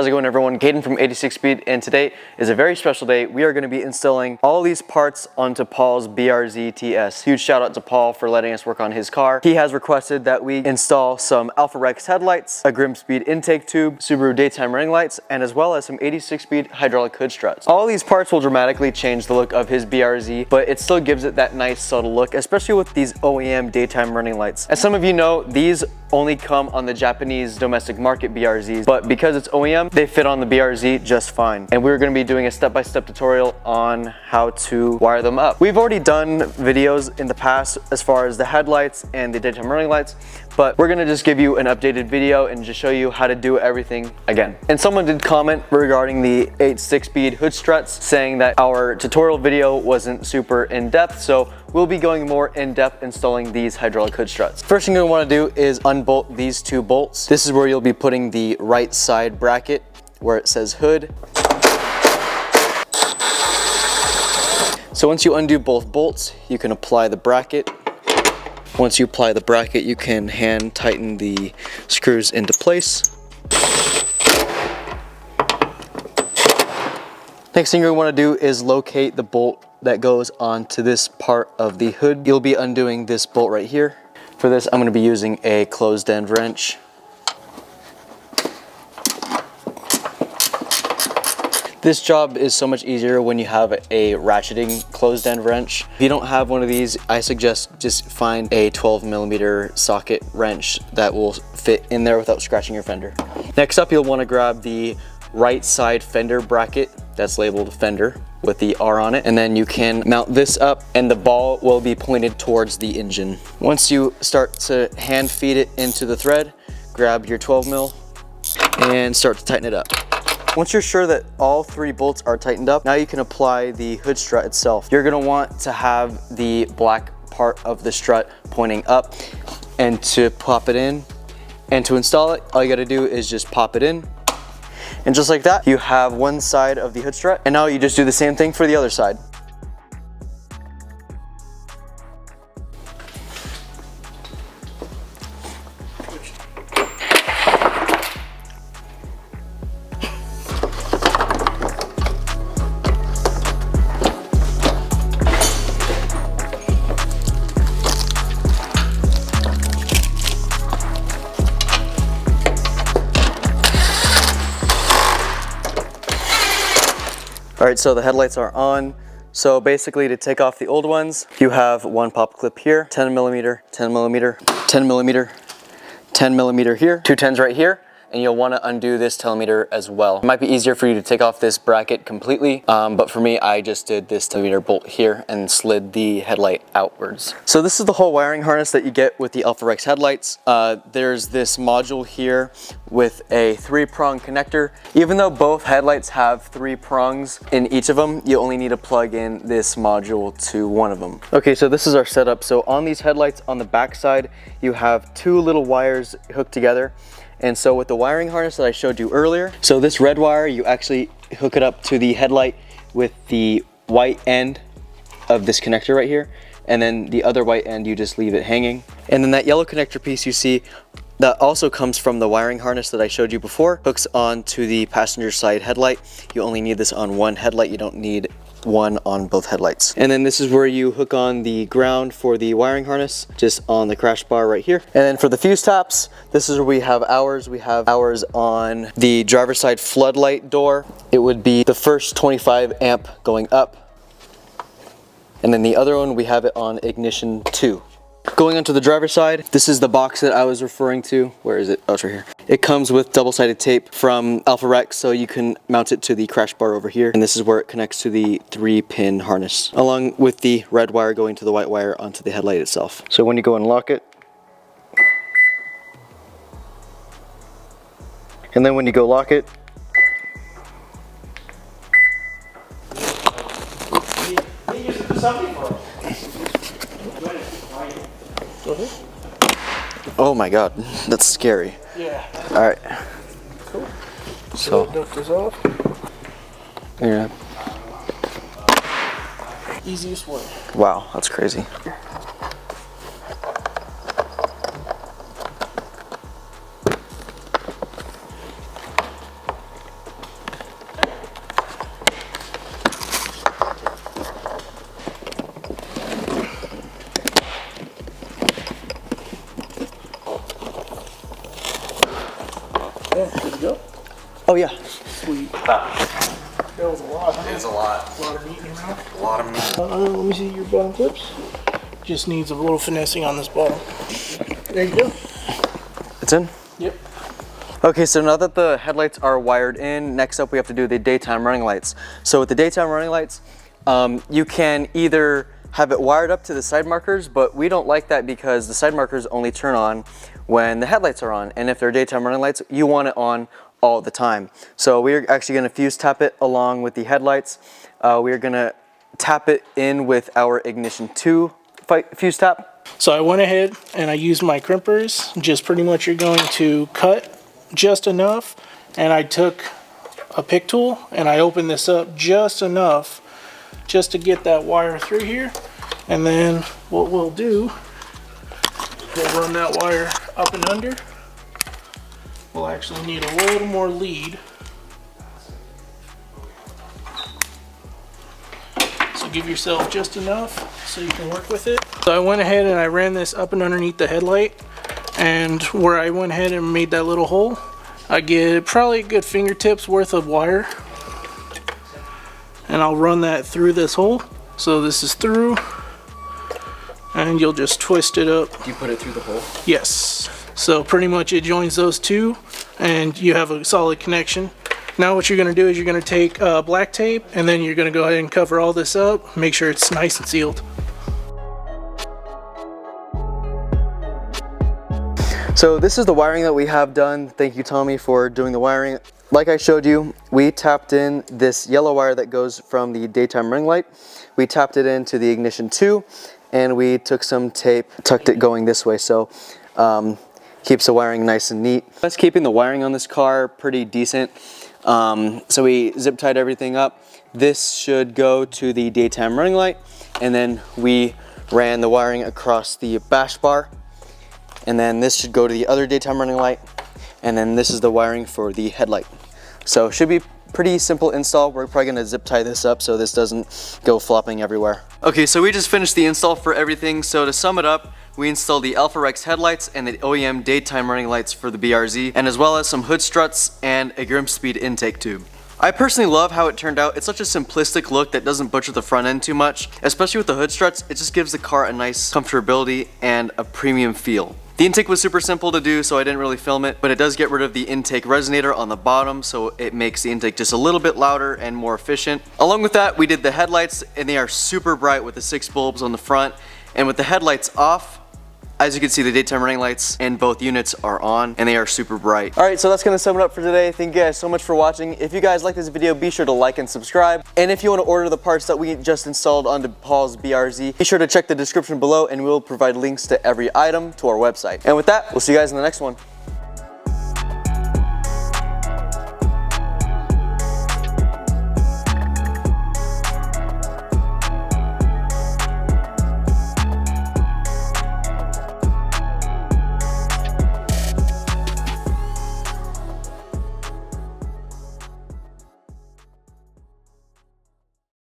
How's it going, everyone? Caden from 86 Speed, and today is a very special day. We are going to be installing all these parts onto Pauls BRZ TS. Huge shout out to Paul for letting us work on his car. He has requested that we install some Alpharex headlights, a Grimspeed intake tube, Subaru daytime running lights, and as well as some 86 Speed hydraulic hood struts. All these parts will dramatically change the look of his BRZ, but it still gives it that nice subtle look, especially with these OEM daytime running lights. As some of you know, these only come on the Japanese domestic market BRZs, but because it's OEM, they fit on the BRZ just fine. And we're going to be doing a step-by-step tutorial on how to wire them up. We've already done videos in the past as far as the headlights and the daytime running lights, but we're going to just give you an updated video and just show you how to do everything again. And someone did comment regarding the 86 Speed hood struts, saying that our tutorial video wasn't super in-depth, so we'll be going more in-depth installing these hydraulic hood struts. First thing you're going to want to do is unbolt these two bolts. This is where you'll be putting the right side bracket where it says hood. So once you undo both bolts, you can apply the bracket. Once you apply the bracket, you can hand tighten the screws into place. Next thing you want to do is locate the bolt that goes onto this part of the hood. You'll be undoing this bolt right here. For this, I'm going to be using a closed end wrench. This job is so much easier when you have a ratcheting closed end wrench. If you don't have one of these, I suggest just find a 12mm socket wrench that will fit in there without scratching your fender. Next up, you'll want to grab the right side fender bracket that's labeled fender with the R on it, and then you can mount this up and the ball will be pointed towards the engine. Once you start to hand feed it into the thread, grab your 12mm and start to tighten it up. Once you're sure that all three bolts are tightened up, now you can apply the hood strut itself. You're going to want to have the black part of the strut pointing up, and to pop it in and to install it, all you got to do is just pop it in. And just like that, you have one side of the hood strut, and now you just do the same thing for the other side. All right, so the headlights are on. So basically, to take off the old ones, you have one pop clip here, 10mm, 10mm, 10mm, 10mm here, two 10s right here, and you'll want to undo this telemeter as well. It might be easier for you to take off this bracket completely, but for me, I just did this telemeter bolt here and slid the headlight outwards. So this is the whole wiring harness that you get with the Alpharex headlights. There's this module here with a 3-prong connector. Even though both headlights have 3 prongs in each of them, you only need to plug in this module to one of them. Okay, so this is our setup. So on these headlights on the back side, you have 2 little wires hooked together. And so with the wiring harness that I showed you earlier, so this red wire, you actually hook it up to the headlight with the white end of this connector right here. And then the other white end, you just leave it hanging. And then that yellow connector piece you see, that also comes from the wiring harness that I showed you before, hooks on to the passenger side headlight. You only need this on one headlight, you don't need one on both headlights. And then this is where you hook on the ground for the wiring harness, just on the crash bar right here. And then for the fuse tops, this is where we have ours. We have ours on the driver's side floodlight door. It would be the first 25 amp going up. And then the other one, we have it on ignition 2. Going onto the driver's side, this is the box that I was referring to. Where is it? Oh, it's right here. It comes with double-sided tape from Alpharex, so you can mount it to the crash bar over here. And this is where it connects to the 3-pin harness, along with the red wire going to the white wire onto the headlight itself. So when you go and lock it, and then when you go lock it, oh my god, that's scary. Yeah. All right. Cool. So duct this off. Yeah. Easiest way. Wow, that's crazy. Oh yeah. Sweet. That was a lot, huh? It is a lot. A lot of meat in your mouth. A lot of meat. Let me see your bottom clips. Just needs a little finessing on this bottom. There you go. It's in? Yep. Okay, so now that the headlights are wired in, next up we have to do the daytime running lights. So with the daytime running lights, you can either have it wired up to the side markers, but we don't like that because the side markers only turn on when the headlights are on. And if they're daytime running lights, you want it on all the time. So we're actually gonna fuse tap it along with the headlights. We're gonna tap it in with our ignition 2 fuse tap. So I went ahead and I used my crimpers. Just pretty much you're going to cut just enough, and I took a pick tool and I opened this up just enough just to get that wire through here. And then what we'll do, we'll run that wire up and under. We'll actually need a little more lead. So give yourself just enough so you can work with it. So I went ahead and I ran this up and underneath the headlight, and where I went ahead and made that little hole, I get probably a good fingertips worth of wire, and I'll run that through this hole. So this is through, and you'll just twist it up. You put it through the hole? Yes. So pretty much it joins those two and you have a solid connection. Now what you're going to do is you're going to take black tape, and then you're going to go ahead and cover all this up, make sure it's nice and sealed. So this is the wiring that we have done. Thank you, Tommy, for doing the wiring. Like I showed you, we tapped in this yellow wire that goes from the daytime running light. We tapped it into the ignition 2, and we took some tape, tucked it going this way, so keeps the wiring nice and neat. That's keeping the wiring on this car pretty decent. So we zip tied everything up. This should go to the daytime running light, and then we ran the wiring across the bash bar, and then this should go to the other daytime running light, and then this is the wiring for the headlight. So it should be pretty simple install. We're probably gonna zip tie this up so this doesn't go flopping everywhere. Okay, so we just finished the install for everything. So to sum it up, we installed the Alpharex headlights and the OEM daytime running lights for the BRZ, and as well as some Hoodstruts and a Grimspeed intake tube. I personally love how it turned out. It's such a simplistic look that doesn't butcher the front end too much. Especially with the Hoodstruts, it just gives the car a nice comfortability and a premium feel. The intake was super simple to do, so I didn't really film it, but it does get rid of the intake resonator on the bottom, so it makes the intake just a little bit louder and more efficient. Along with that, we did the headlights, and they are super bright with the 6 bulbs on the front. And with the headlights off, as you can see, the daytime running lights in both units are on, and they are super bright. All right, so that's gonna sum it up for today. Thank you guys so much for watching. If you guys like this video, be sure to like and subscribe. And if you wanna order the parts that we just installed onto Pauls BRZ, be sure to check the description below, and we'll provide links to every item to our website. And with that, we'll see you guys in the next one.